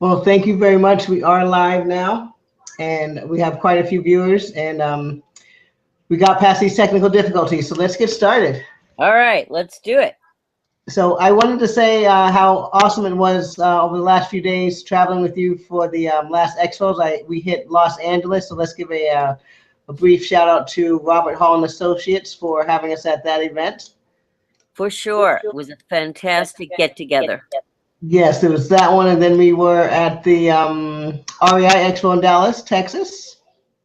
Well, thank you very much. We are live now, and we have quite a few viewers, and we got past these technical difficulties. So let's get started. All right, let's do it. So I wanted to say how awesome it was over the last few days traveling with you for the last expos. We hit Los Angeles, so let's give a brief shout out to Robert Hall and Associates for having us at that event. For sure. It was a fantastic get together. Yes, there was that one, and then we were at the REI Expo in Dallas, Texas.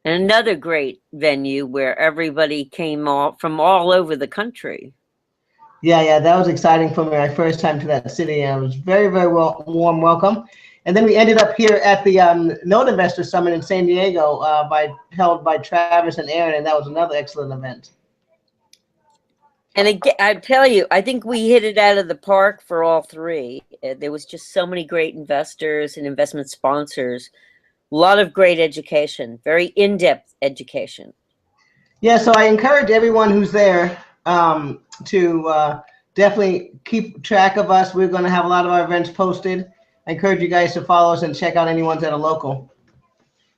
And another great venue where everybody came from all over the country. Yeah, that was exciting for me. My first time to that city, and it was very, very warm welcome. And then we ended up here at the Note Investor Summit in San Diego, held by Travis and Aaron, and that was another excellent event. And again, I tell you, I think we hit it out of the park for all three. There was just so many great investors and investment sponsors. A lot of great education, very in-depth education. Yeah, so I encourage everyone who's there to definitely keep track of us. We're going to have a lot of our events posted. I encourage you guys to follow us and check out any ones that are local.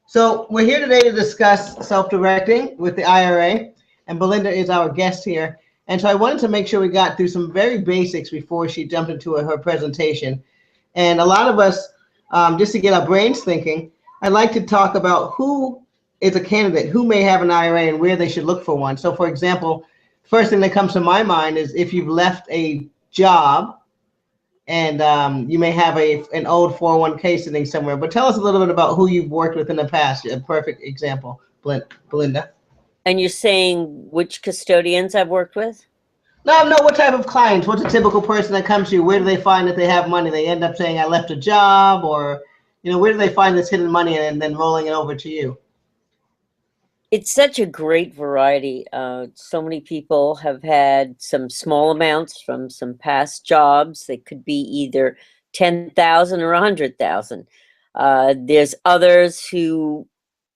So we're here today to discuss self-directing with the IRA, and Belinda is our guest here. And so I wanted to make sure we got through some very basics before she jumped into her presentation. And a lot of us, just to get our brains thinking, I'd like to talk about who is a candidate, who may have an IRA and where they should look for one. So for example, first thing that comes to my mind is if you've left a job and you may have an old 401k sitting somewhere. But tell us a little bit about who you've worked with in the past. A perfect example, Belinda. And you're saying which custodians I've worked with? No, what type of clients? What's a typical person that comes to you? Where do they find that they have money? They end up saying, I left a job, or, where do they find this hidden money and then rolling it over to you? It's such a great variety. So many people have had some small amounts from some past jobs. They could be either 10,000 or 100,000. There's others who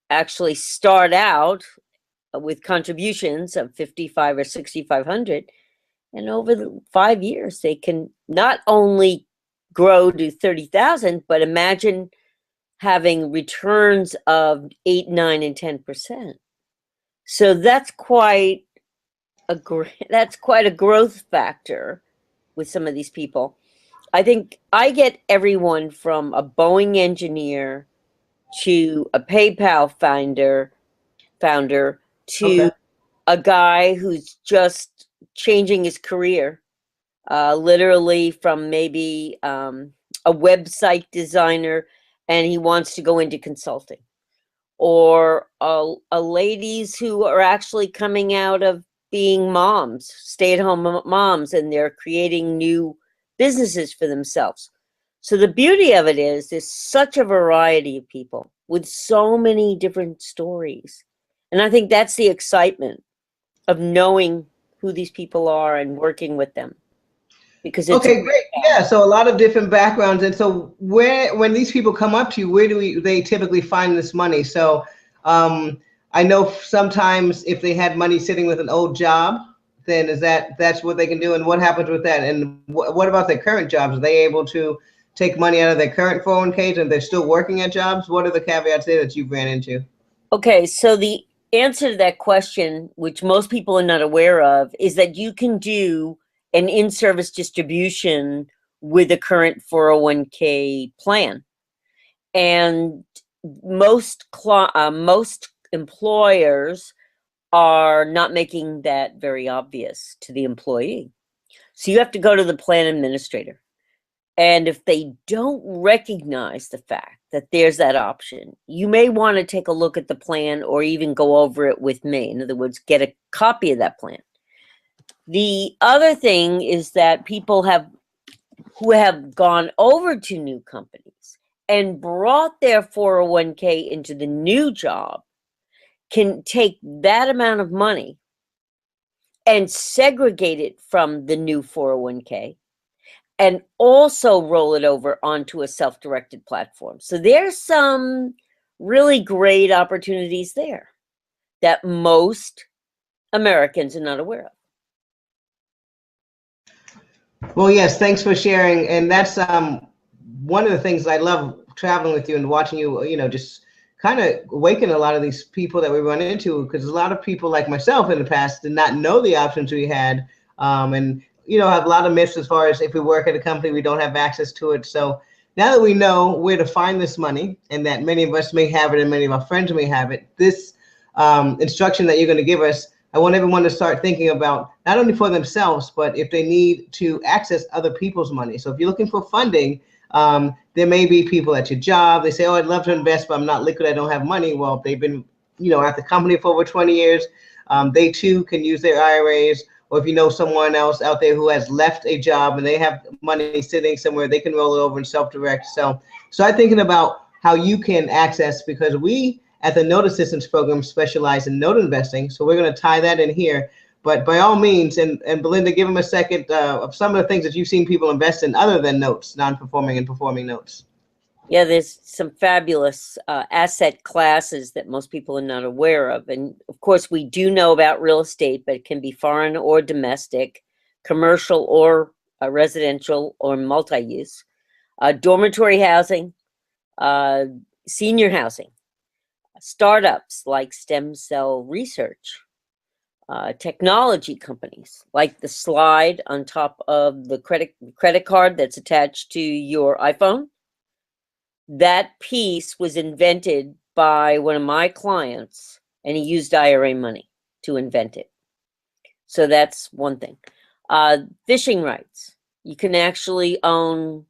actually start out with contributions of 55 or 6,500, and over the 5 years they can not only grow to 30,000, but imagine having returns of 8, 9, and 10%. So that's quite a growth factor with some of these people. I think I get everyone from a Boeing engineer to a PayPal founder to a guy who's just changing his career, literally from maybe a website designer, and he wants to go into consulting, or ladies who are actually coming out of being moms, stay-at-home moms, and they're creating new businesses for themselves. So the beauty of it is there's such a variety of people with so many different stories. And I think that's the excitement of knowing who these people are and working with them. Because it's okay, great. Yeah, so a lot of different backgrounds. And so when these people come up to you, where do they typically find this money? So I know sometimes if they had money sitting with an old job, then that's what they can do. And what happens with that? And what about their current jobs? Are they able to take money out of their current 401ks and they're still working at jobs? What are the caveats there that you've ran into? Okay, so the answer to that question, which most people are not aware of, is that you can do an in-service distribution with a current 401k plan. And most employers are not making that very obvious to the employee. So you have to go to the plan administrator. And if they don't recognize the fact that there's that option, you may want to take a look at the plan or even go over it with me. In other words, get a copy of that plan. The other thing is that people who have gone over to new companies and brought their 401k into the new job can take that amount of money and segregate it from the new 401k and also roll it over onto a self-directed platform. So there's some really great opportunities there that most Americans are not aware of. Well, yes, thanks for sharing. And that's one of the things I love traveling with you and watching you, just kind of awaken a lot of these people that we run into, because a lot of people like myself in the past did not know the options we had, and have a lot of myths as far as if we work at a company, we don't have access to it. So now that we know where to find this money, and that many of us may have it and many of our friends may have it, this instruction that you're going to give us, I want everyone to start thinking about not only for themselves, but if they need to access other people's money. So if you're looking for funding, there may be people at your job. They say, oh, I'd love to invest, but I'm not liquid. I don't have money. Well, if they've been, at the company for over 20 years, they too can use their IRAs. Or if you know someone else out there who has left a job and they have money sitting somewhere, they can roll it over and self-direct. So start thinking about how you can access, because we at the Note Assistance Program specialize in note investing. So we're going to tie that in here. But by all means, and Belinda, give them a second of some of the things that you've seen people invest in other than notes, non-performing and performing notes. Yeah, there's some fabulous asset classes that most people are not aware of. And of course, we do know about real estate, but it can be foreign or domestic, commercial or residential or multi-use, dormitory housing, senior housing, startups like stem cell research, technology companies like the slide on top of the credit card that's attached to your iPhone. That piece was invented by one of my clients, and he used IRA money to invent it. So that's one thing. Fishing rights. You can actually own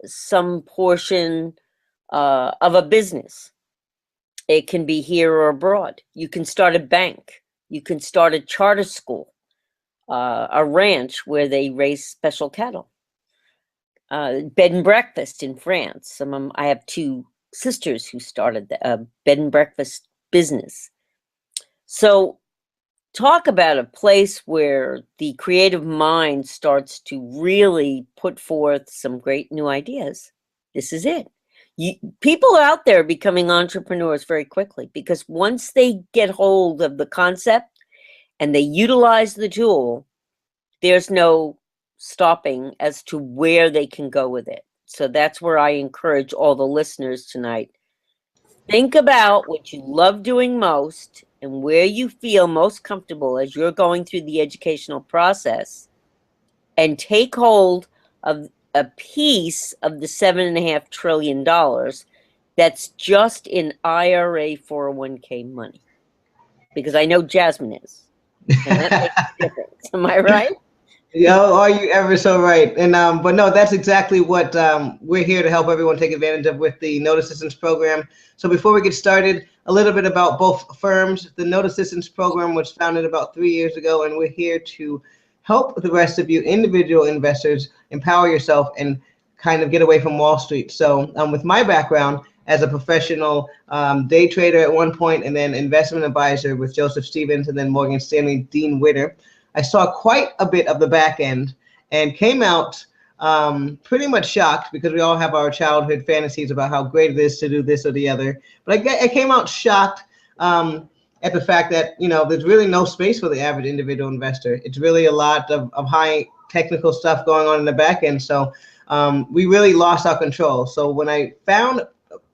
some portion of a business. It can be here or abroad. You can start a bank. You can start a charter school, a ranch where they raise special cattle. Bed and breakfast in France. I have two sisters who started the bed and breakfast business. So talk about a place where the creative mind starts to really put forth some great new ideas. This is it. People out there becoming entrepreneurs very quickly, because once they get hold of the concept and they utilize the tool, there's no stopping as to where they can go with it. So that's where I encourage all the listeners tonight. Think about what you love doing most and where you feel most comfortable as you're going through the educational process, and take hold of a piece of the $7.5 trillion that's just in IRA 401k money. Because I know Jasmine is. And that makes a difference. Am I right? Are you ever so right? And but no, that's exactly what we're here to help everyone take advantage of with the Note Assistance Program. So before we get started, a little bit about both firms. The Note Assistance Program was founded about 3 years ago, and we're here to help the rest of you individual investors empower yourself and kind of get away from Wall Street. So with my background as a professional day trader at one point, and then investment advisor with Joseph Stevens and then Morgan Stanley, Dean Witter, I saw quite a bit of the back end and came out pretty much shocked, because we all have our childhood fantasies about how great it is to do this or the other. But I came out shocked at the fact that, there's really no space for the average individual investor. It's really a lot of high technical stuff going on in the back end. So we really lost our control. So when I found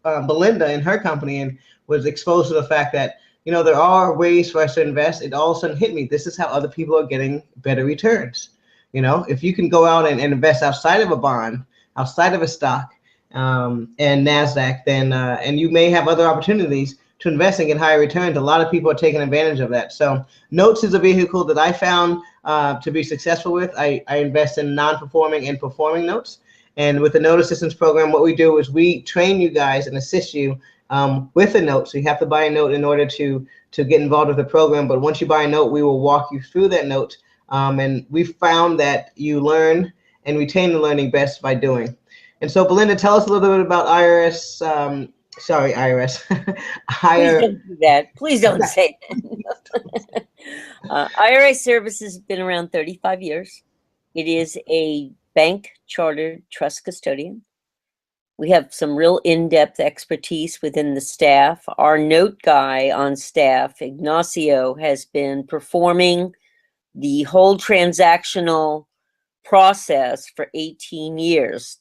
Belinda and her company and was exposed to the fact that, there are ways for us to invest, it all of a sudden hit me. This is how other people are getting better returns. If you can go out and invest outside of a bond, outside of a stock and NASDAQ, then and you may have other opportunities to invest and get higher returns. A lot of people are taking advantage of that. So Notes is a vehicle that I found to be successful with. I invest in non-performing and performing notes. And with the Note Assistance Program, what we do is we train you guys and assist you with a note. So you have to buy a note in order to get involved with the program. But once you buy a note, we will walk you through that note. And we found that you learn and retain the learning best by doing. And so, Belinda, tell us a little bit about IRS. IRS. Please don't do that. Please don't say that. IRA service has been around 35 years. It is a bank chartered trust custodian. We have some real in-depth expertise within the staff. Our note guy on staff, Ignacio, has been performing the whole transactional process for 18 years,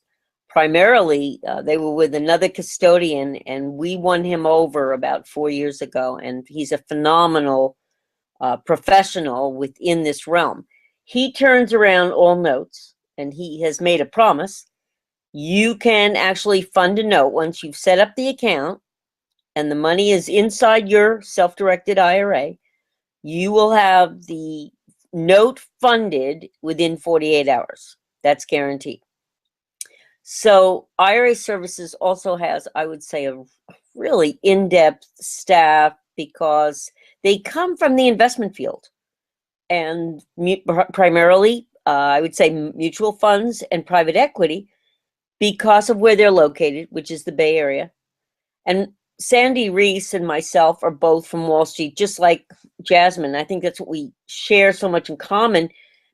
primarily, they were with another custodian, and we won him over about 4 years ago. And he's a phenomenal professional within this realm. He turns around all notes, and he has made a promise. You can actually fund a note once you've set up the account and the money is inside your self-directed IRA. You will have the note funded within 48 hours. That's guaranteed. So IRA Services also has, I would say, a really in-depth staff because they come from the investment field, and primarily, I would say mutual funds and private equity because of where they're located, which is the Bay Area. And Sandy Reese and myself are both from Wall Street, just like Jasmine. I think that's what we share so much in common,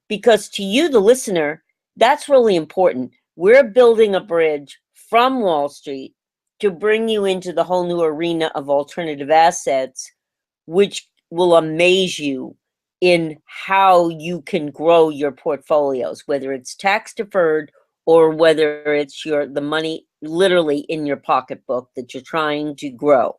because to you, the listener, that's really important. We're building a bridge from Wall Street to bring you into the whole new arena of alternative assets, which will amaze you in how you can grow your portfolios, whether it's tax deferred or whether it's the money literally in your pocketbook that you're trying to grow.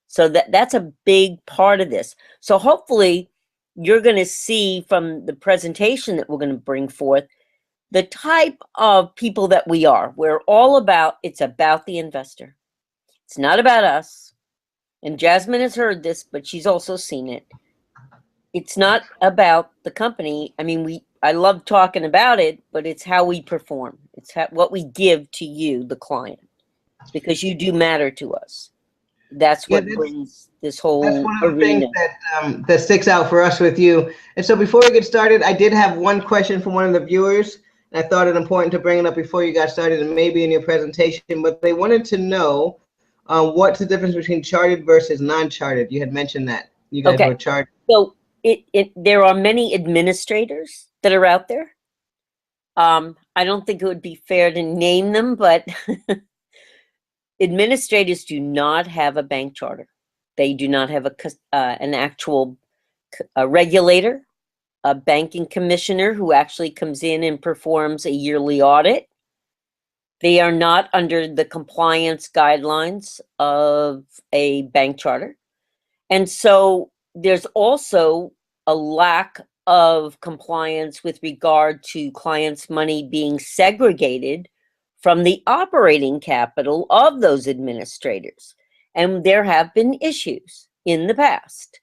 So that's a big part of this. So hopefully you're going to see from the presentation that we're going to bring forth the type of people that we are. We're all about, it's about the investor. It's not about us. And Jasmine has heard this, but she's also seen it. It's not about the company. I mean, I love talking about it, but it's how we perform. It's what we give to you, the client, because you do matter to us. That's what brings this whole That's one of the arena. things that sticks out for us with you. And so before we get started, I did have one question from one of the viewers. And I thought it important to bring it up before you got started and maybe in your presentation, but they wanted to know what's the difference between chartered versus non-chartered. You had mentioned that you guys were chartered. So there are many administrators that are out there. I don't think it would be fair to name them, but administrators do not have a bank charter. They do not have an actual regulator, a banking commissioner who actually comes in and performs a yearly audit. They are not under the compliance guidelines of a bank charter. And so there's also a lack of compliance with regard to clients' money being segregated from the operating capital of those administrators. And there have been issues in the past.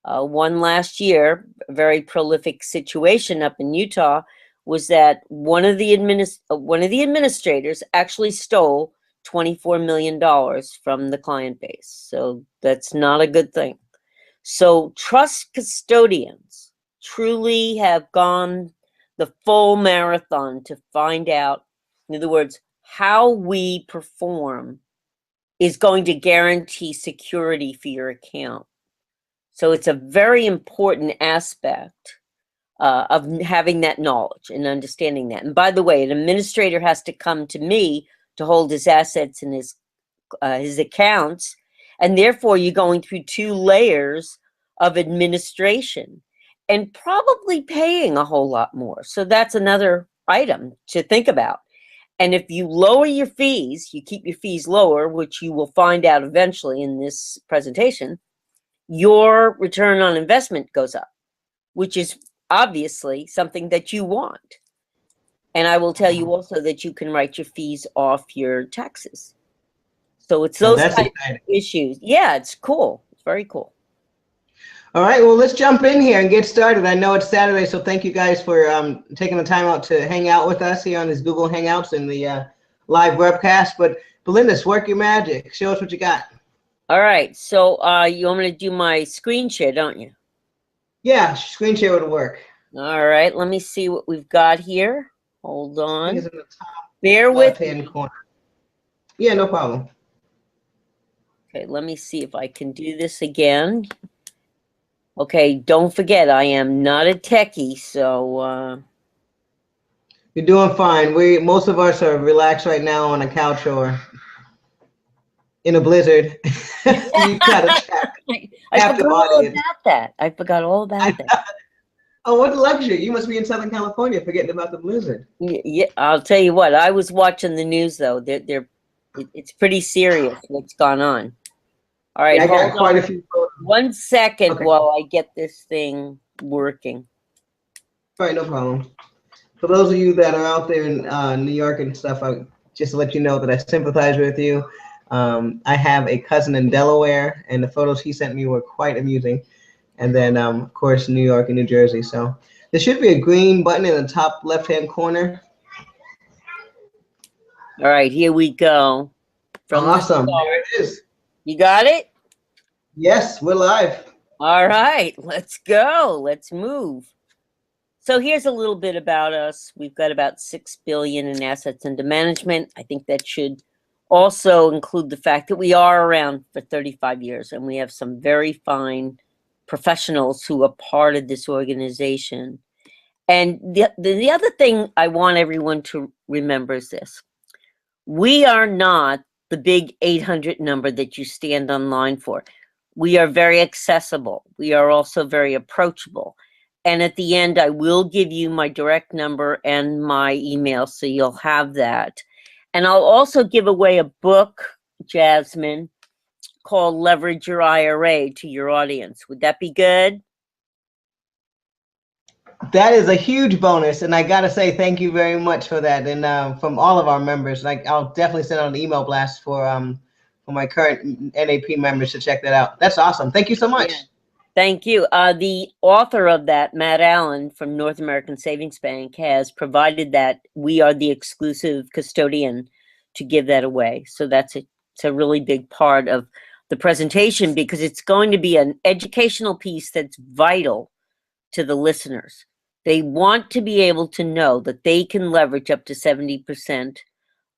One last year, a very prolific situation up in Utah was that one of the administrators actually stole $24 million from the client base. So that's not a good thing. So trust custodians truly have gone the full marathon to find out, in other words, how we perform is going to guarantee security for your account. So it's a very important aspect of having that knowledge and understanding that. And by the way, an administrator has to come to me to hold his assets and his accounts, and therefore you're going through 2 layers of administration and probably paying a whole lot more. So that's another item to think about. And if you lower your fees, you keep your fees lower, which you will find out eventually in this presentation, your return on investment goes up, which is obviously something that you want. And I will tell you also that you can write your fees off your taxes. So it's those type of issues. Yeah, it's cool. It's very cool. All right, well, let's jump in here and get started. I know it's Saturday, so thank you guys for taking the time out to hang out with us here on this Google Hangouts and the live webcast. But Belinda, work your magic. Show us what you got. All right, so you want me to do my screen share, don't you? Yeah, screen share would work. All right, let me see what we've got here. Hold on. It's in the top Bear with left-hand corner. Yeah, no problem. Okay, let me see if I can do this again. Okay, don't forget, I am not a techie, so... You're doing fine. Most of us are relaxed right now on a couch or in a blizzard. You gotta I forgot all about that. I forgot all about that. Oh, what luxury. You must be in Southern California forgetting about the blizzard. Yeah, I'll tell you what. I was watching the news though. It's pretty serious what's gone on. All right, Yeah, I hold got quite a on few photos. 1 second Okay. while I get this thing working. All right, no problem. For those of you that are out there in New York and stuff, just to let you know that I sympathize with you. I have a cousin in Delaware, and the photos he sent me were quite amusing. And then, of course, New York and New Jersey. So there should be a green button in the top left-hand corner. All right, here we go. From the Awesome. start. There it is. You got it? Yes, we're live. All right, let's go. Let's move. So here's a little bit about us. We've got about 6 billion in assets under management. I think that should also include the fact that we are around for 35 years and we have some very fine professionals who are part of this organization. And the other thing I want everyone to remember is this. We are not the big 800 number that you stand online for. We are very accessible. We are also very approachable. And at the end, I will give you my direct number and my email, so you'll have that. And I'll also give away a book, Jasmine, called Leverage Your IRA to your audience. Would that be good? That is a huge bonus, and I gotta say thank you very much for that. And from all of our members, like I'll definitely send out an email blast for my current NAP members to check that out. That's awesome. Thank you so much. Yeah. Thank you. The author of that, Matt Allen from North American Savings Bank, has provided that we are the exclusive custodian to give that away. So it's a really big part of the presentation because it's going to be an educational piece that's vital to the listeners. They want to be able to know that they can leverage up to 70%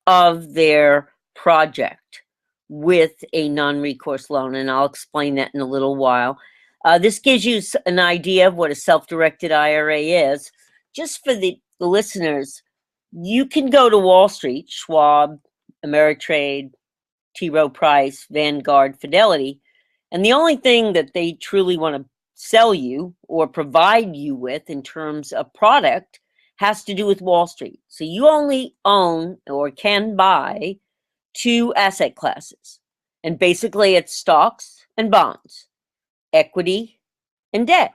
of their project with a non-recourse loan, and I'll explain that in a little while. This gives you an idea of what a self-directed IRA is. Just for the listeners, you can go to Wall Street, Schwab, Ameritrade, T. Rowe Price, Vanguard, Fidelity, and the only thing that they truly want to sell you or provide you with in terms of product has to do with Wall Street. So you only own or can buy 2 asset classes. And basically it's stocks and bonds, equity and debt.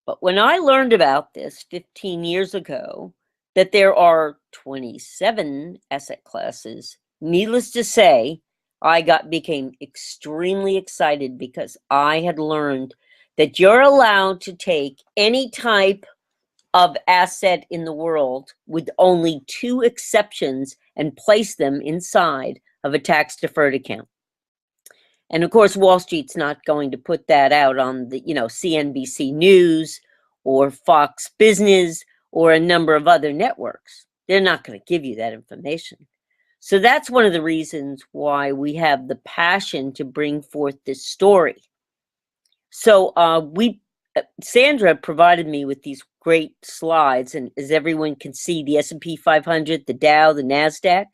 But when I learned about this 15 years ago, that there are 27 asset classes, needless to say, I became extremely excited because I had learned that you're allowed to take any type of asset in the world with only 2 exceptions and place them inside of a tax-deferred account. And of course, Wall Street's not going to put that out on the, CNBC News or Fox Business or a number of other networks. They're not going to give you that information. So that's one of the reasons why we have the passion to bring forth this story. So Sandra provided me with these great slides, and as everyone can see, the S&P 500, the Dow, the NASDAQ,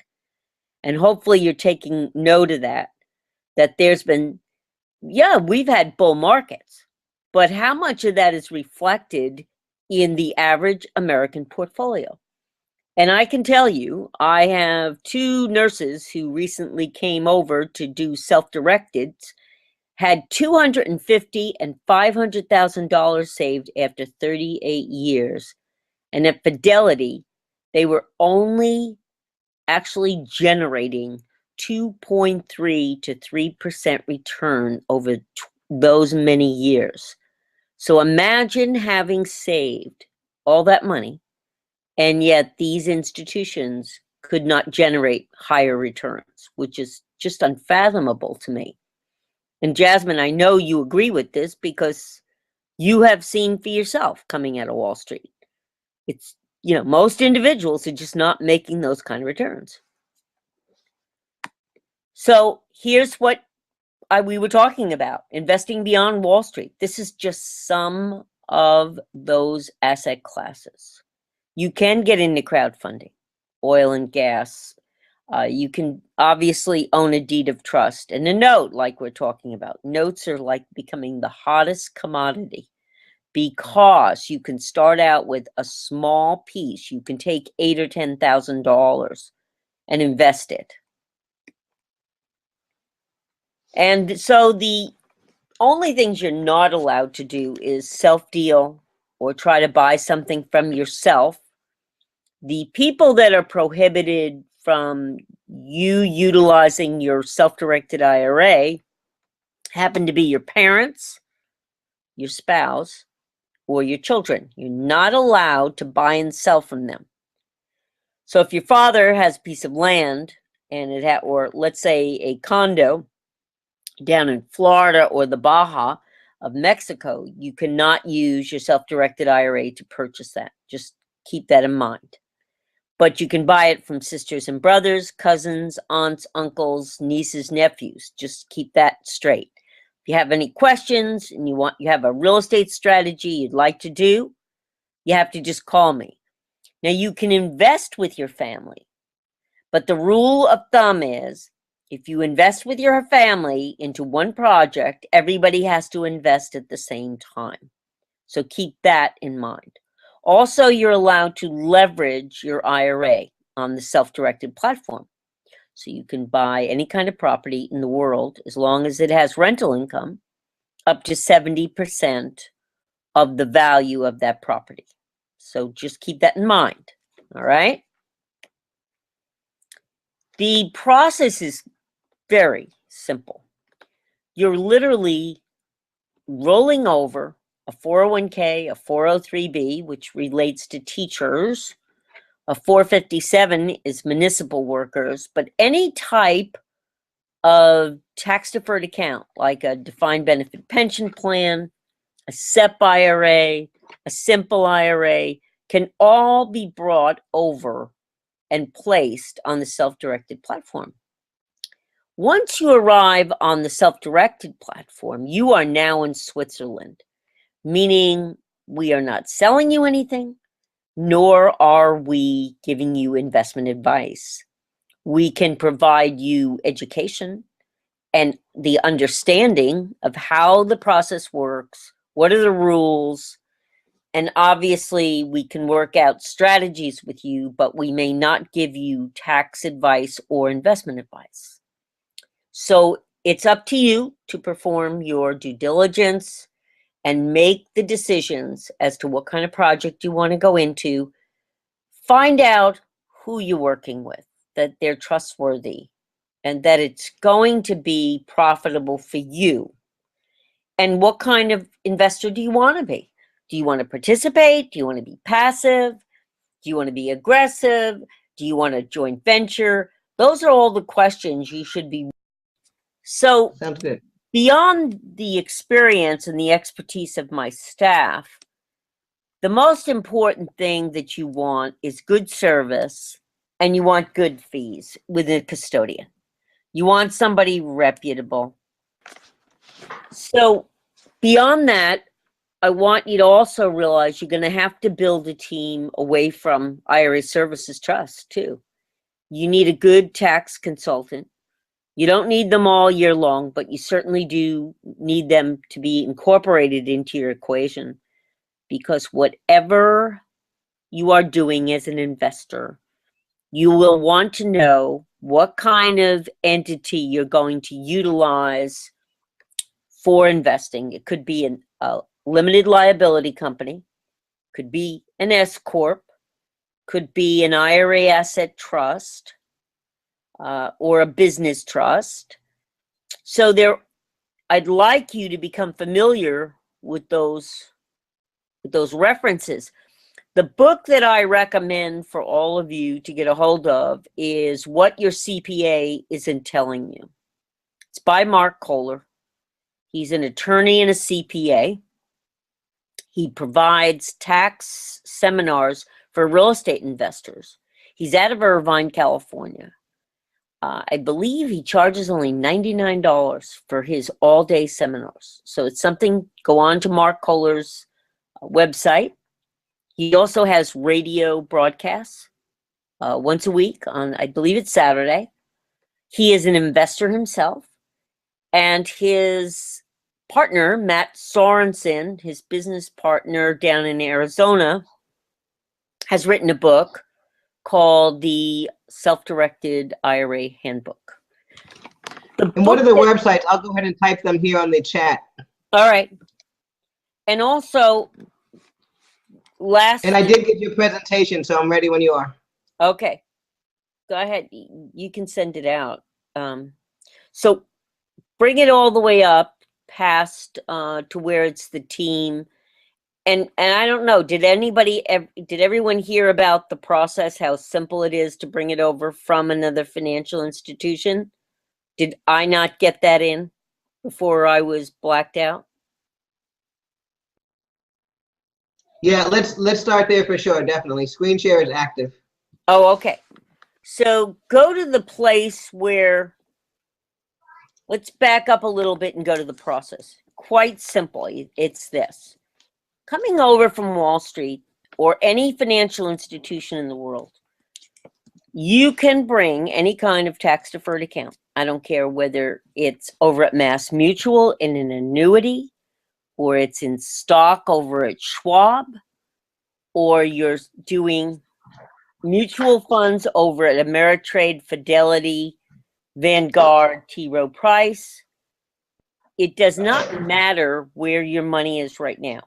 and hopefully you're taking note of that there's been, we've had bull markets, but how much of that is reflected in the average American portfolio? And I can tell you, I have 2 nurses who recently came over to do self-directed, had $250,000 and $500,000 saved after 38 years. And at Fidelity, they were only actually generating 2.3 to 3% return over those many years. So imagine having saved all that money, and yet these institutions could not generate higher returns, which is just unfathomable to me. And Jasmine, I know you agree with this because you have seen for yourself coming out of Wall Street. It's, most individuals are just not making those kind of returns. So here's what we were talking about, investing beyond Wall Street. This is just some of those asset classes. You can get into crowdfunding, oil and gas. You can obviously own a deed of trust and a note like we're talking about. Notes are like becoming the hottest commodity. because you can start out with a small piece. You can take $8,000 or $10,000 and invest it. And so the only things you're not allowed to do is self-deal or try to buy something from yourself. The people that are prohibited from you utilizing your self-directed IRA happen to be your parents, your spouse, or your children. You're not allowed to buy and sell from them. So if your father has a piece of land and or let's say a condo down in Florida or the Baja of Mexico, you cannot use your self-directed IRA to purchase that. Just keep that in mind. But you can buy it from sisters and brothers, cousins, aunts, uncles, nieces, nephews. Just keep that straight. If you have any questions and you have a real estate strategy you'd like to do, you have to just call me. Now you can invest with your family, but the rule of thumb is if you invest with your family into one project, everybody has to invest at the same time. So keep that in mind. Also, you're allowed to leverage your IRA on the self-directed platform. So you can buy any kind of property in the world as long as it has rental income up to 70% of the value of that property. So just keep that in mind, all right? The process is very simple. You're literally rolling over a 401k, a 403b, which relates to teachers. A 457 is municipal workers, but any type of tax-deferred account, like a defined benefit pension plan, a SEP IRA, a simple IRA, can all be brought over and placed on the self-directed platform. Once you arrive on the self-directed platform, you are now in Switzerland, meaning we are not selling you anything, nor are we giving you investment advice. We can provide you education and the understanding of how the process works, what are the rules, and obviously we can work out strategies with you, but we may not give you tax advice or investment advice. So it's up to you to perform your due diligence and make the decisions as to what kind of project you want to go into. Find out who you're working with, that they're trustworthy, and that it's going to be profitable for you. And what kind of investor do you want to be? Do you want to participate? Do you want to be passive? Do you want to be aggressive? Do you want a joint venture? Those are all the questions you should be. So Sounds good. Beyond the experience and the expertise of my staff, the most important thing that you want is good service, and you want good fees with a custodian. You want somebody reputable. So beyond that, I want you to also realize you're going to have to build a team away from IRA Services Trust too. You need a good tax consultant. You don't need them all year long, but you certainly do need them to be incorporated into your equation, because whatever you are doing as an investor, you will want to know what kind of entity you're going to utilize for investing. It could be a limited liability company, could be an S Corp, could be an IRA asset trust, or a business trust. So I'd like you to become familiar with those references. The book that I recommend for all of you to get a hold of is What Your CPA Isn't Telling You. It's by Mark Kohler. He's an attorney and a CPA. He provides tax seminars for real estate investors. He's out of Irvine, California. I believe he charges only $99 for his all-day seminars. So it's something, go on to Mark Kohler's website. He also has radio broadcasts once a week on, I believe it's Saturday. He is an investor himself, and his partner, Matt Sorensen, his business partner down in Arizona, has written a book called the Self-Directed IRA Handbook. And what are the websites? I'll go ahead and type them here on the chat. All right. And also, lastly, and I did get your presentation, so I'm ready when you are. Okay. Go ahead. You can send it out. So bring it all the way up past to where it's the team. And I don't know, did everyone hear about the process, how simple it is to bring it over from another financial institution? Did I not get that in before I was blacked out? Yeah, let's start there for sure, definitely. Screen share is active. Oh, okay. So go to the place where, let's back up a little bit and go to the process. Quite simply, it's this. Coming over from Wall Street or any financial institution in the world, you can bring any kind of tax-deferred account. I don't care whether it's over at Mass Mutual in an annuity, or it's in stock over at Schwab, or you're doing mutual funds over at Ameritrade, Fidelity, Vanguard, T. Rowe Price. It does not matter where your money is right now.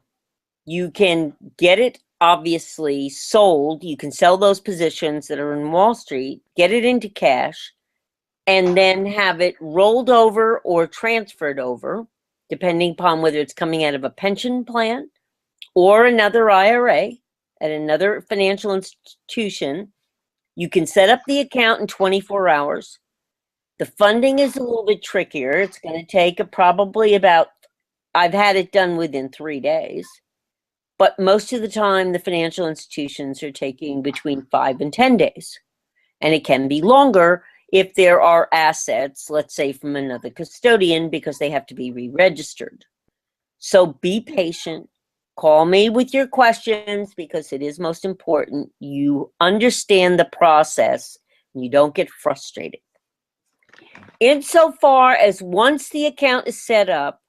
You can get it obviously sold. You can sell those positions that are in Wall Street, get it into cash, and then have it rolled over or transferred over, depending upon whether it's coming out of a pension plan or another IRA at another financial institution. You can set up the account in 24 hours. The funding is a little bit trickier. It's going to take probably about, I've had it done within 3 days. But most of the time, the financial institutions are taking between 5 and 10 days. And it can be longer if there are assets, let's say from another custodian, because they have to be re-registered. So be patient. Call me with your questions because it is most important. You understand the process and you don't get frustrated. Insofar as once the account is set up,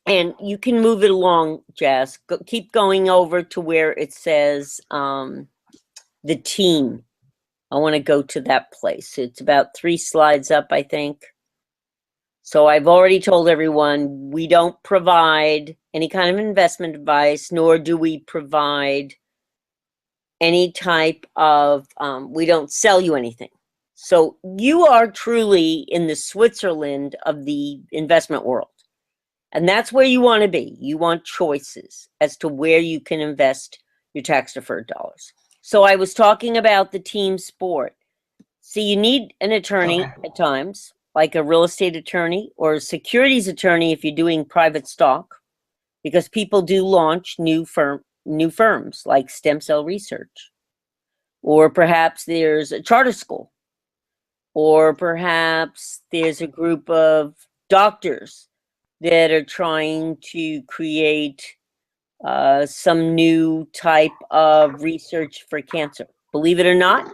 and you can move it along, Jess. Keep going over to where it says the team. I want to go to that place. It's about 3 slides up, I think. So I've already told everyone we don't provide any kind of investment advice, nor do we provide any type of, we don't sell you anything. So you are truly in the Switzerland of the investment world. And that's where you want to be. You want choices as to where you can invest your tax-deferred dollars. So I was talking about the team sport. See, you need an attorney at times, like a real estate attorney or a securities attorney if you're doing private stock, because people do launch new firms like stem cell research. Or perhaps there's a charter school. Or perhaps there's a group of doctors that are trying to create some new type of research for cancer. Believe it or not,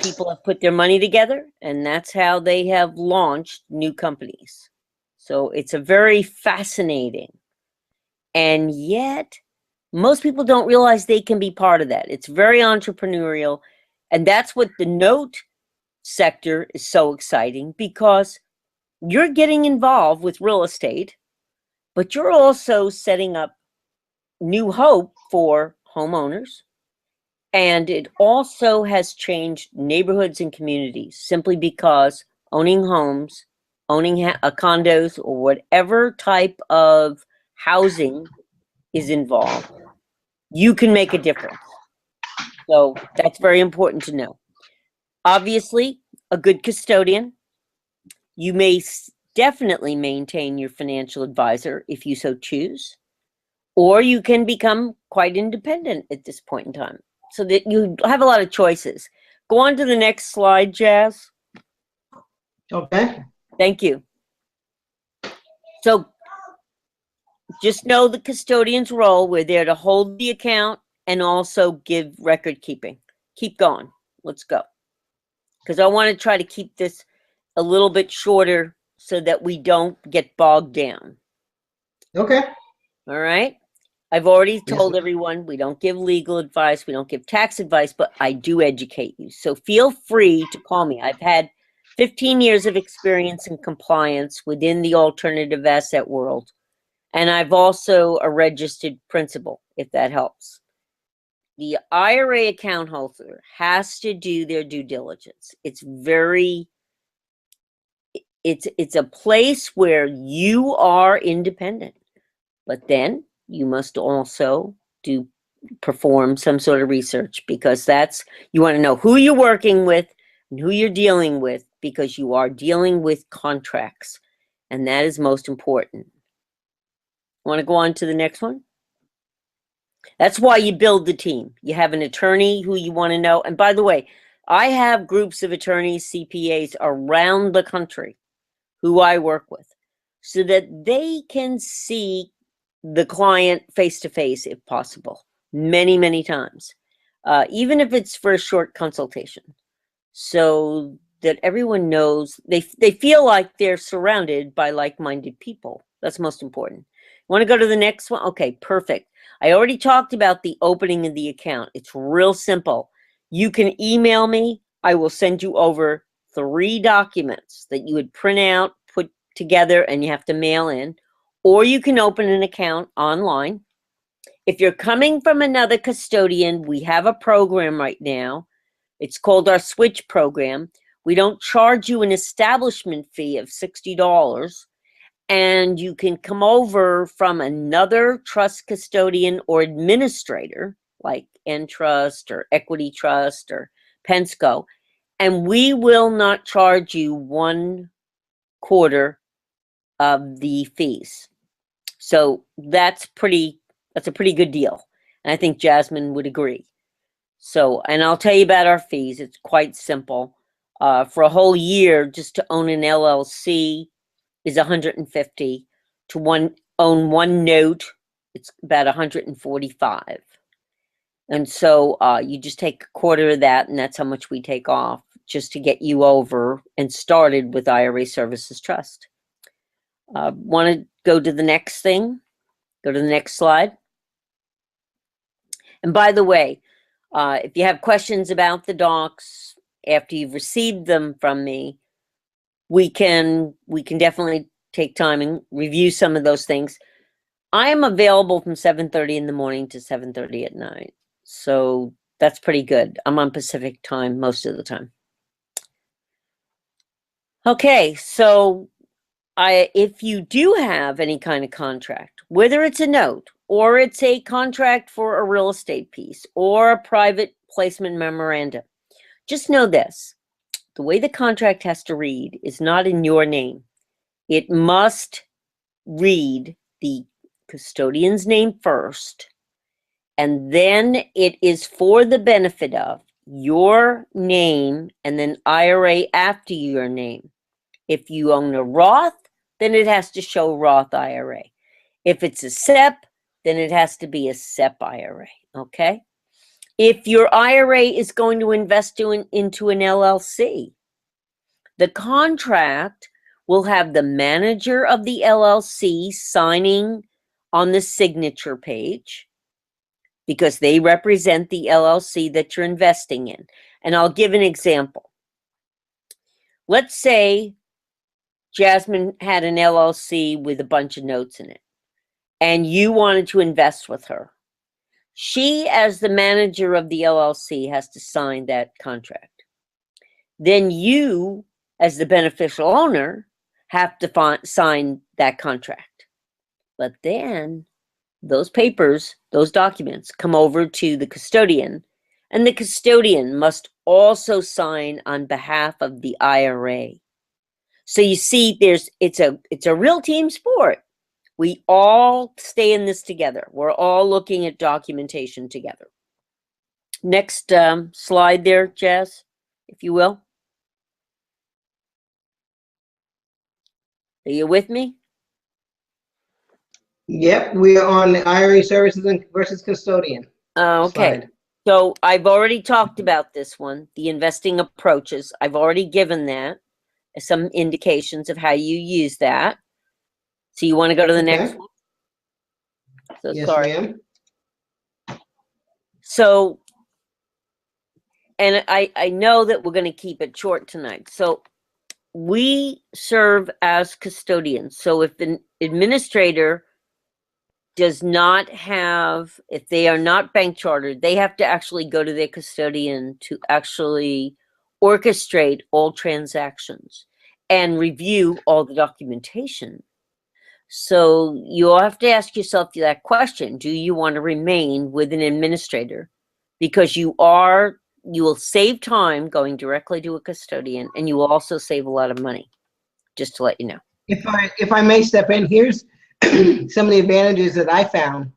people have put their money together, and that's how they have launched new companies. So it's a very fascinating, and yet most people don't realize they can be part of that. It's very entrepreneurial, and that's what the note sector is so exciting, because you're getting involved with real estate, but you're also setting up new hope for homeowners. And it also has changed neighborhoods and communities simply because owning homes, owning condos, or whatever type of housing is involved, you can make a difference. So that's very important to know. Obviously, a good custodian. You may definitely maintain your financial advisor if you so choose, or you can become quite independent at this point in time, so that you have a lot of choices. Go on to the next slide, Jazz. Okay. Thank you. So just know the custodian's role. We're there to hold the account and also give record keeping. Keep going. Let's go. Because I want to try to keep this a little bit shorter so that we don't get bogged down. Okay. All right. I've already Yes, told ma'am. everyone we don't give legal advice, we don't give tax advice, but I do educate you. So feel free to call me. I've had 15 years of experience in compliance within the alternative asset world. And I've also a registered principal, if that helps. The IRA account holder has to do their due diligence. It's a place where you are independent, but then you must also perform some sort of research, because you want to know who you're working with and who you're dealing with, because you are dealing with contracts, and that is most important. Want to go on to the next one? That's why you build the team. You have an attorney who you want to know. And by the way, I have groups of attorneys, CPAs around the country who I work with, so that they can see the client face to face if possible, many, many times, even if it's for a short consultation, so that everyone knows they feel like they're surrounded by like-minded people. That's most important. Want to go to the next one? Okay, perfect. I already talked about the opening of the account. It's real simple. You can email me. I will send you over 3 documents that you would print out, put together, and you have to mail in. Or you can open an account online. If you're coming from another custodian, we have a program right now. It's called our Switch program. We don't charge you an establishment fee of $60, and you can come over from another trust custodian or administrator, like Entrust or Equity Trust or Pensco, and we will not charge you 1/4 of the fees. So that's a pretty good deal. And I think Jasmine would agree. So, and I'll tell you about our fees. It's quite simple. For a whole year, just to own an LLC is $150. To own one note, it's about $145. And so you just take 1/4 of that, and that's how much we take off, just to get you over and started with IRA Services Trust. Want to go to the next thing? Go to the next slide. And by the way, if you have questions about the docs after you've received them from me, we can definitely take time and review some of those things. I am available from 7:30 in the morning to 7:30 at night. So that's pretty good. I'm on Pacific time most of the time. Okay, so if you do have any kind of contract, whether it's a note or it's a contract for a real estate piece or a private placement memorandum, just know this: the way the contract has to read is not in your name. It must read the custodian's name first, and then it is for the benefit of your name and then IRA after your name. If you own a Roth, then it has to show Roth IRA. If it's a SEP, then it has to be a SEP IRA, okay? If your IRA is going to invest into an LLC, the contract will have the manager of the LLC signing on the signature page, because they represent the LLC that you're investing in. And I'll give an example. Let's say Jasmine had an LLC with a bunch of notes in it, and you wanted to invest with her. She, as the manager of the LLC, has to sign that contract. Then you, as the beneficial owner, have to sign that contract. But then those papers, those documents, come over to the custodian, and the custodian must also sign on behalf of the IRA. So you see, it's a real team sport. We all stay in this together. We're all looking at documentation together. Next slide there, Jazz, if you will. Are you with me? Yep, we are on the IRA services versus custodian. Okay. Slide. So I've already talked about this one, the investing approaches. I've already given that. some indications of how you use that. So you want to go to the next Okay. one? So Yes, sorry. ma'am. So, and I know that we're going to keep it short tonight. So we serve as custodians. So if an administrator does not have, if they are not bank chartered, they have to actually go to their custodian to actually orchestrate all transactions and review all the documentation. So you'll have to ask yourself that question. Do you want to remain with an administrator? Because you will save time going directly to a custodian, and you will also save a lot of money, just to let you know. If I may step in, here's some of the advantages that I found,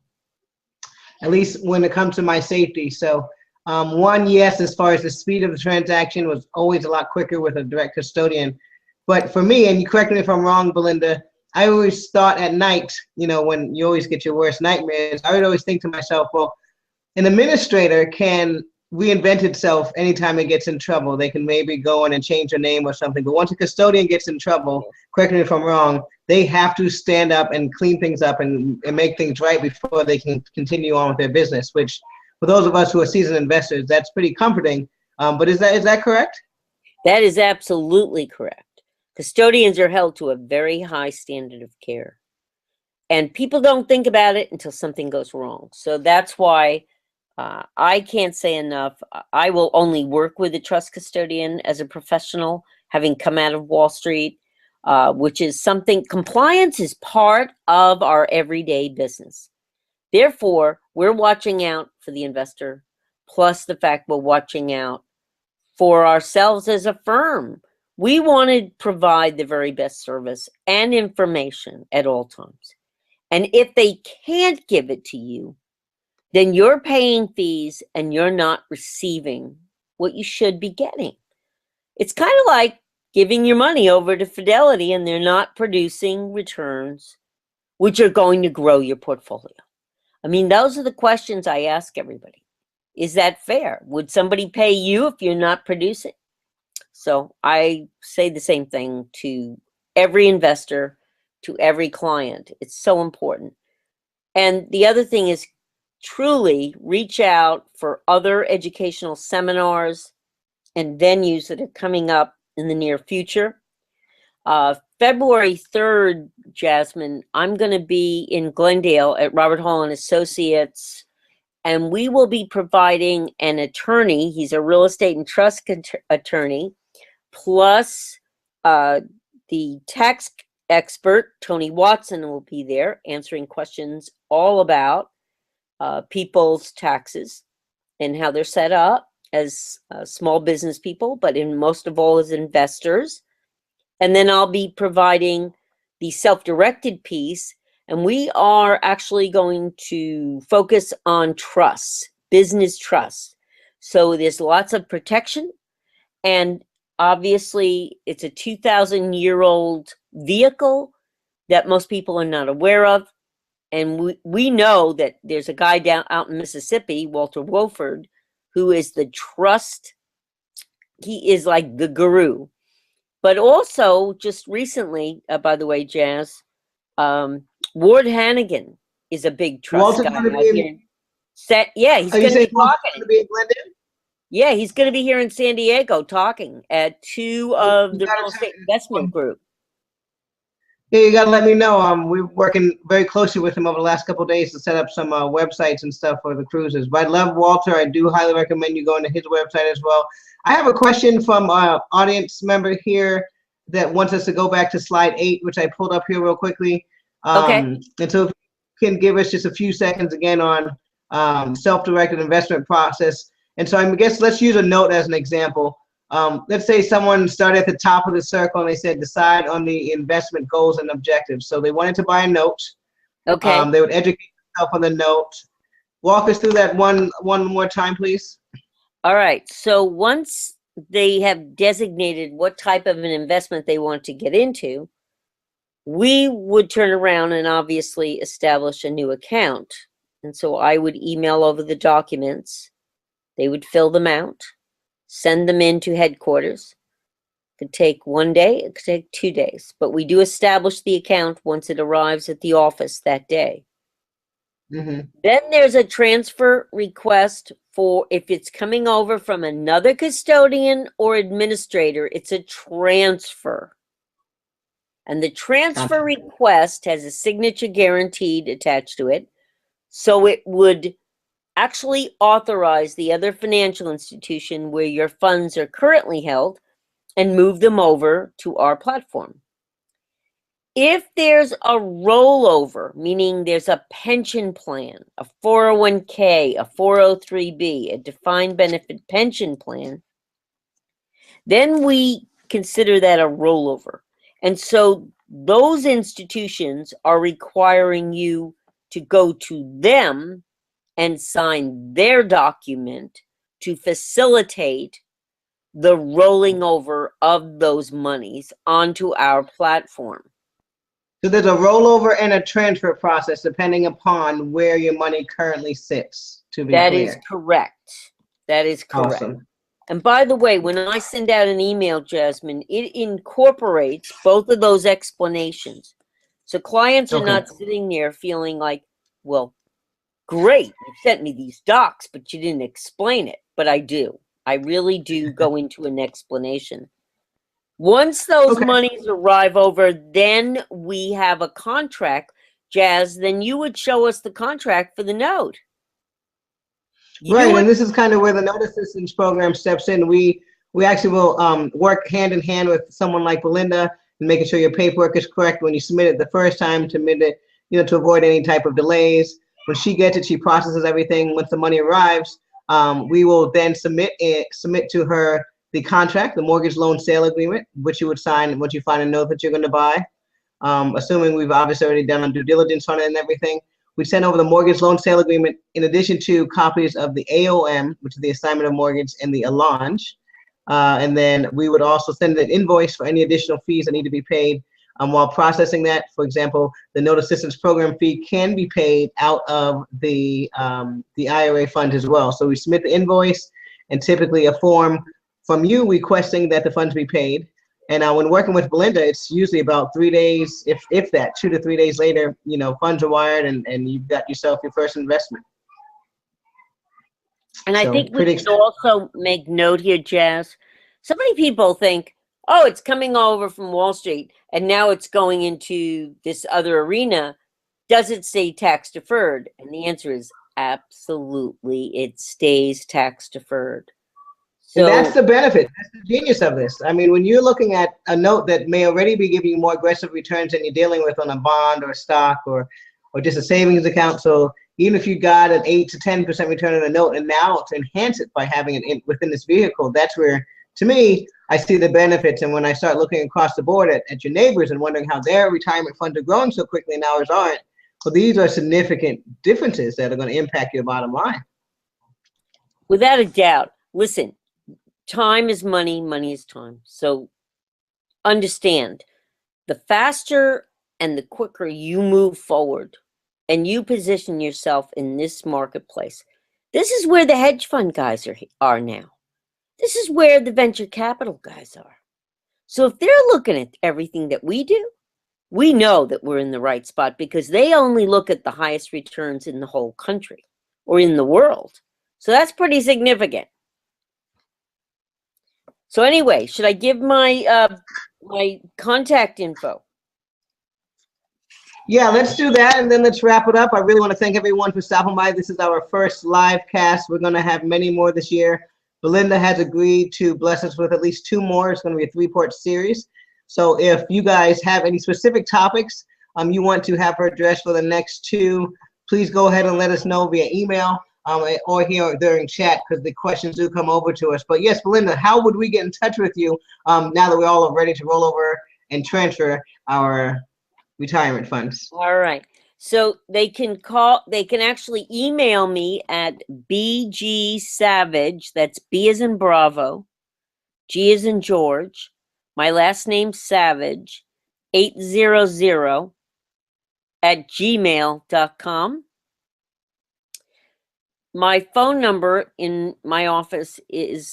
at least when it comes to my safety. So one, yes, as far as the speed of the transaction was always a lot quicker with a direct custodian. But for me, and you correct me if I'm wrong, Belinda, I always thought at night, you know, when you always get your worst nightmares, I would always think to myself, well, an administrator can reinvent itself anytime it gets in trouble. They can maybe go in and change their name or something. But once a custodian gets in trouble, correct me if I'm wrong, they have to stand up and clean things up and make things right before they can continue on with their business, which for those of us who are seasoned investors, that's pretty comforting. But is that correct? That is absolutely correct. Custodians are held to a very high standard of care. And people don't think about it until something goes wrong. So that's why I can't say enough. I will only work with a trust custodian as a professional, having come out of Wall Street, which is something, compliance is part of our everyday business. Therefore, we're watching out for the investor, plus the fact we're watching out for ourselves as a firm. We want to provide the very best service and information at all times. And if they can't give it to you, then you're paying fees and you're not receiving what you should be getting. It's kind of like giving your money over to Fidelity and they're not producing returns which are going to grow your portfolio. I mean, those are the questions I ask everybody. Is that fair? Would somebody pay you if you're not producing? So I say the same thing to every investor, to every client. It's so important. And the other thing is truly reach out for other educational seminars and venues that are coming up in the near future. February 3rd, Jasmine, I'm going to be in Glendale at Robert Hall and Associates, and we will be providing an attorney. He's a real estate and trust attorney, plus the tax expert, Tony Watson, will be there answering questions all about people's taxes and how they're set up as small business people, but in most of all as investors. And then I'll be providing the self-directed piece, and we are actually going to focus on trusts, business trusts. So there's lots of protection, and obviously it's a 2,000-year-old vehicle that most people are not aware of. And we know that there's a guy out in Mississippi, Walter Wolford, who is the trust. He is like the guru. But also, just recently, by the way, Jazz, Ward Hannigan is a big trust Walter's guy going to out be here. in, Yeah, he's are you going to saying be Walter's going talking. to be in Glendale? Yeah, he's going to be here in San Diego talking at two of You the got real to tell estate investment me. group. Yeah, you got to let me know. We're working very closely with him over the last couple of days to set up some websites and stuff for the cruises. But I love Walter. I do highly recommend you going to his website as well. I have a question from an audience member here that wants us to go back to slide 8, which I pulled up here real quickly. Okay. And so if you can give us just a few seconds again on self-directed investment process. And so I guess let's use a note as an example. Let's say someone started at the top of the circle and they said decide on the investment goals and objectives. So they wanted to buy a note. Okay. They would educate themselves on the note. Walk us through that one more time, please. All right. So once they have designated what type of an investment they want to get into, we would turn around and obviously establish a new account. And so I would email over the documents. They would fill them out, send them into headquarters. It could take 1 day, it could take 2 days, but we do establish the account once it arrives at the office that day. Mm-hmm. Then there's a transfer request for if it's coming over from another custodian or administrator, it's a transfer. And the transfer Gotcha. request has a signature guaranteed attached to it. So it would actually authorize the other financial institution where your funds are currently held and move them over to our platform. If there's a rollover, meaning there's a pension plan, a 401k, a 403b, a defined benefit pension plan, then we consider that a rollover. And so those institutions are requiring you to go to them and sign their document to facilitate the rolling over of those monies onto our platform. So there's a rollover and a transfer process depending upon where your money currently sits, to be That clear. is correct. That is correct. Awesome. And by the way, when I send out an email, Jasmine, it incorporates both of those explanations. So clients are Okay. not sitting there feeling like, well, great, you sent me these docs, but you didn't explain it. But I do. I really do go into an explanation. Once those Okay. monies arrive over, then we have a contract. Jazz, then you would show us the contract for the note. Right, and this is kind of where the note assistance program steps in. We actually will work hand in hand with someone like Belinda and making sure your paperwork is correct when you submit it the first time, to submit it, to avoid any type of delays. When she gets it, she processes everything. Once the money arrives, we will then submit to her the contract, the mortgage loan sale agreement, which you would sign once you find a note that you're going to buy. Assuming we've obviously already done due diligence on it and everything. We send over the mortgage loan sale agreement in addition to copies of the AOM, which is the assignment of mortgage, and the allonge. And then we would also send an invoice for any additional fees that need to be paid while processing that. For example, the note assistance program fee can be paid out of the IRA fund as well. So we submit the invoice and typically a form from you requesting that the funds be paid. And when working with Belinda, it's usually about 3 days, if that, 2 to 3 days later, funds are wired and you've got yourself your first investment. And I think we should also make note here, Jazz. So many people think, oh, it's coming over from Wall Street and now it's going into this other arena. Does it say tax deferred? And the answer is absolutely. It stays tax deferred. And that's the benefit. That's the genius of this. I mean, when you're looking at a note that may already be giving you more aggressive returns than you're dealing with on a bond or a stock or just a savings account. So even if you got an 8 to 10% return on a note, and now to enhance it by having it within this vehicle, that's where, to me, I see the benefits. And when I start looking across the board at your neighbors and wondering how their retirement funds are growing so quickly and ours aren't, well, these are significant differences that are going to impact your bottom line. Without a doubt. Listen. Time is money, money is time. So understand, the faster and the quicker you move forward and you position yourself in this marketplace, this is where the hedge fund guys are now. This is where the venture capital guys are. So if they're looking at everything that we do, we know that we're in the right spot because they only look at the highest returns in the whole country or in the world. So that's pretty significant. So anyway, should I give my my contact info? Yeah, let's do that, and then let's wrap it up. I really want to thank everyone for stopping by. This is our first live cast. We're going to have many more this year. Belinda has agreed to bless us with at least 2 more. It's going to be a 3-part series. So if you guys have any specific topics you want to have her address for the next 2, please go ahead and let us know via email. Or here during chat, because the questions do come over to us. But yes, Belinda, how would we get in touch with you now that we're all ready to roll over and transfer our retirement funds? All right. So they can actually email me at bgsavage, that's B as in Bravo, G as in George, my last name Savage, 800 at gmail.com. My phone number in my office is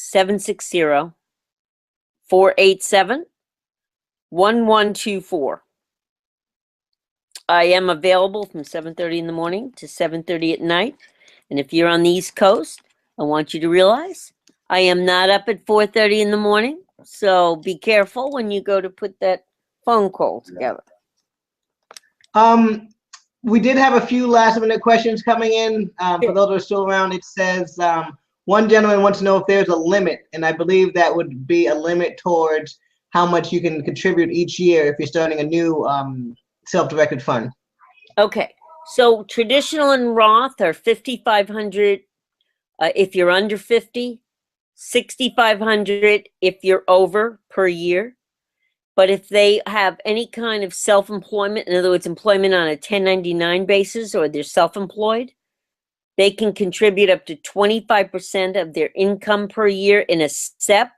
487-1124. I am available from 7:30 in the morning to 7:30 at night. And if you're on the East Coast, I want you to realize I am not up at 4:30 in the morning. So be careful when you go to put that phone call together. We did have a few last minute questions coming in. For those who are still around, it says one gentleman wants to know if there's a limit, and I believe that would be a limit towards how much you can contribute each year if you're starting a new self-directed fund. Okay, so traditional and Roth are 5,500 if you're under 50, 6,500 if you're over per year. But if they have any kind of self-employment, in other words, employment on a 1099 basis, or they're self-employed, they can contribute up to 25% of their income per year in a SEP,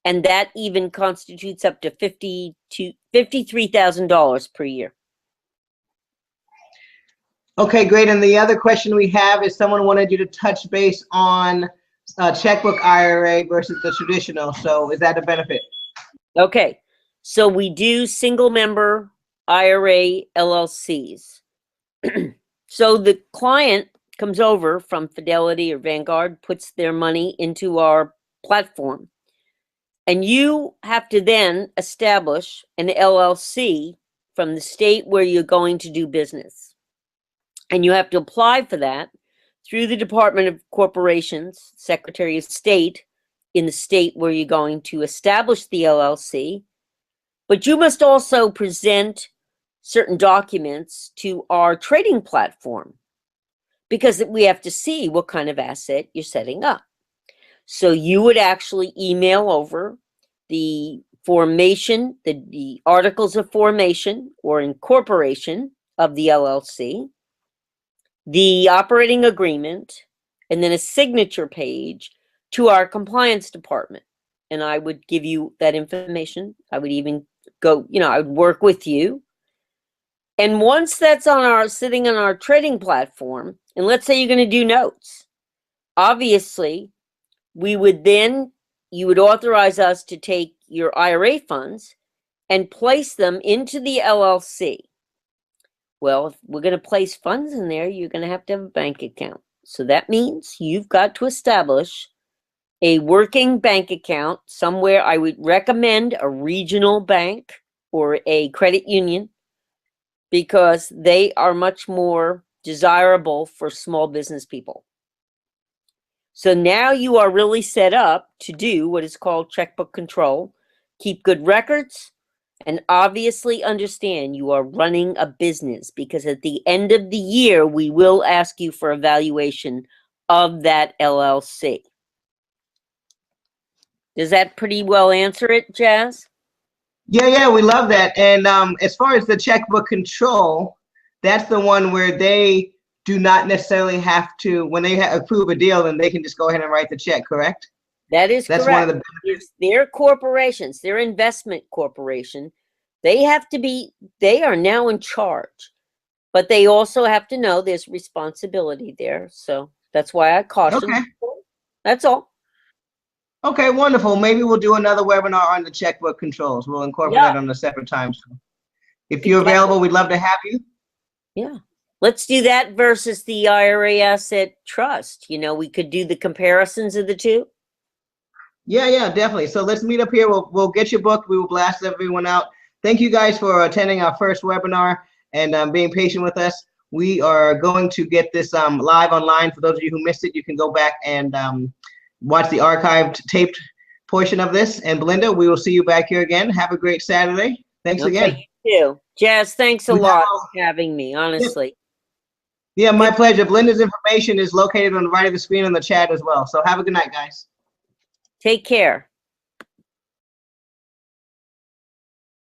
and that even constitutes up to $53,000 per year. Okay, great. And the other question we have is someone wanted you to touch base on checkbook IRA versus the traditional. So is that a benefit? Okay, so we do single member IRA LLCs. So the client comes over from Fidelity or Vanguard, puts their money into our platform, and you have to then establish an LLC from the state where you're going to do business. And you have to apply for that through the Department of Corporations, Secretary of State, in the state where you're going to establish the LLC. But you must also present certain documents to our trading platform, because we have to see what kind of asset you're setting up. So you would actually email over the formation, the articles of formation or incorporation of the LLC, the operating agreement, and then a signature page to our compliance department. And I would give you that information. I would even go, I would work with you. And once that's sitting on our trading platform, and let's say you're going to do notes, obviously, you would authorize us to take your IRA funds and place them into the LLC. Well, if we're going to place funds in there, you're going to have a bank account. So that means you've got to establish a working bank account somewhere. I would recommend a regional bank or a credit union, because they are much more desirable for small business people. So now you are really set up to do what is called checkbook control, keep good records, and obviously understand you are running a business, because at the end of the year, we will ask you for evaluation of that LLC. Does that pretty well answer it, Jazz? Yeah, we love that. And as far as the checkbook control, that's the one where they do not necessarily have to, when they approve a deal, then they can just go ahead and write the check, correct? That is correct. One of the benefits. Their corporations, their investment corporation, they are now in charge, but they also have to know there's responsibility there. So that's why I caution. Okay. That's all. Okay, wonderful. Maybe we'll do another webinar on the checkbook controls. We'll incorporate that on a separate time. So if you're available, we'd love to have you. Yeah. Let's do that versus the IRA asset trust. We could do the comparisons of the two. Yeah, definitely. So let's meet up here. We'll get your book. We will blast everyone out. Thank you guys for attending our first webinar and being patient with us. We are going to get this live online. For those of you who missed it, you can go back and watch the archived taped portion of this. And Belinda, we will see you back here again. Have a great Saturday. Thanks again. You too. Jazz, thanks a lot for having me, honestly. Yeah, my pleasure. Belinda's information is located on the right of the screen in the chat as well. So have a good night, guys. Take care.